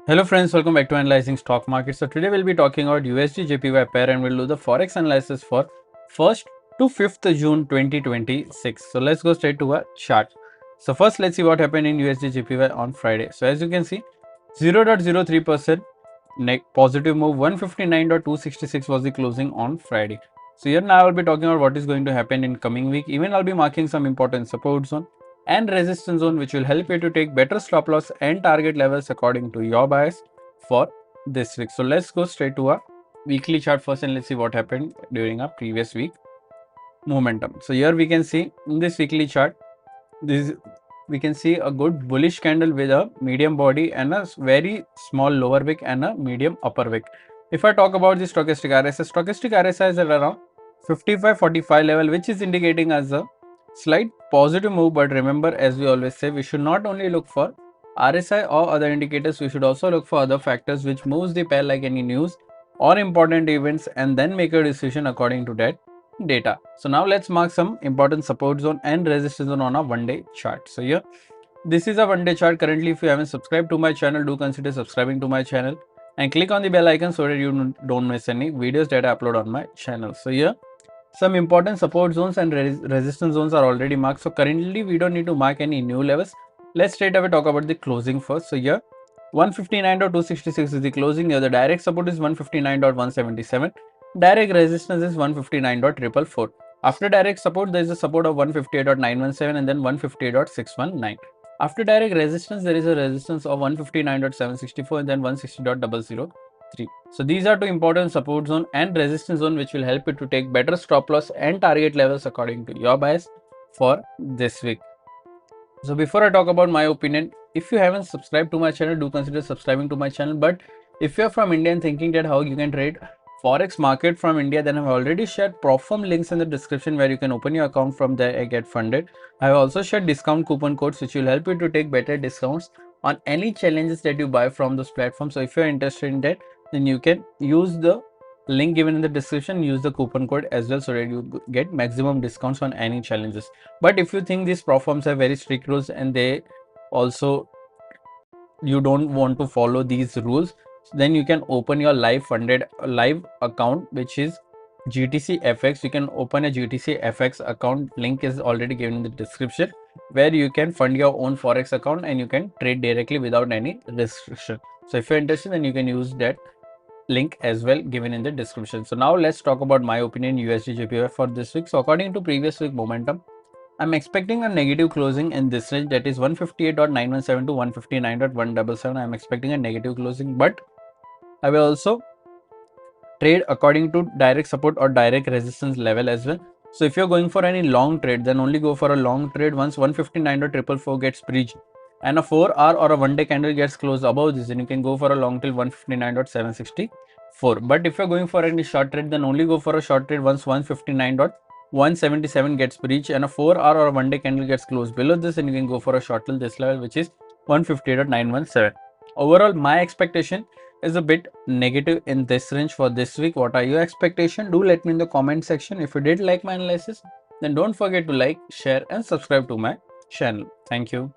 Hello friends, welcome back to Analyzing Stock Market. So today we'll be talking about USD JPY pair and we'll do the Forex analysis for 1st to 5th June 2026. So let's go straight to a chart. So first let's see what happened in USD JPY on Friday. So as you can see, 0.03% positive move, 159.266 was the closing on Friday. So here now I'll be talking about what is going to happen in coming week. Even I'll be marking some important support zone and resistance zone which will help you to take better stop loss and target levels according to your bias for this week. So let's go straight to a weekly chart first and let's see what happened during a previous week momentum. So here we can see in this weekly chart, we can see a good bullish candle with a medium body and a very small lower wick and a medium upper wick. If I talk about the stochastic RSI is at around 55.45 level, which is indicating as a slight positive move. But remember, as we always say, we should not only look for RSI or other indicators, we should also look for other factors which moves the pair like any news or important events and then make a decision according to that data. So now let's mark some important support zone and resistance zone on a one-day chart. So here, this is a one-day chart. Currently, if you haven't subscribed to my channel, do consider subscribing to my channel and click on the bell icon so that you don't miss any videos that I upload on my channel. So here, some important support zones and resistance zones are already marked. So currently, we don't need to mark any new levels. Let's straight away talk about the closing first. So here, 159.266 is the closing. Here, the direct support is 159.177. Direct resistance is 159.444. After direct support, there is a support of 158.917 and then 158.619. After direct resistance, there is a resistance of 159.764 and then 160.003. So these are two important support zone and resistance zone which will help you to take better stop loss and target levels according to your bias for this week. So before I talk about my opinion, if you haven't subscribed to my channel, do consider subscribing to my channel. But if you're from India and thinking that how you can trade Forex market from India, then I've already shared prop firm links in the description where you can open your account from there and get funded. I've also shared discount coupon codes which will help you to take better discounts on any challenges that you buy from those platforms. So if you're interested in that, then you can use the link given in the description, use the coupon code as well so that you get maximum discounts on any challenges. But if you think these prop firms have very strict rules and they also you don't want to follow these rules, then you can open your live account which is GTC FX. You can open a GTC FX account. Link is already given in the description where you can fund your own Forex account and you can trade directly without any restriction. So if you're interested, then you can use that link as well given in the description. So now let's talk about my opinion USD JPY for this week. So according to previous week momentum, I'm expecting a negative closing in this range, that is 158.917 to 159.177. I'm expecting a negative closing, but I will also trade according to direct support or direct resistance level as well. So if you're going for any long trade, then only go for a long trade once 159.444 gets breached and a 4-hour or a one-day candle gets closed above this, then you can go for a long till 159.764. But if you're going for any short trade, then only go for a short trade once 159.177 gets breached and a 4-hour or a one-day candle gets closed below this, and you can go for a short till this level which is 158.917. Overall, my expectation is a bit negative in this range for this week. What are your expectations? Do let me in the comment section. If you did like my analysis, then don't forget to like, share and subscribe to my channel. Thank you.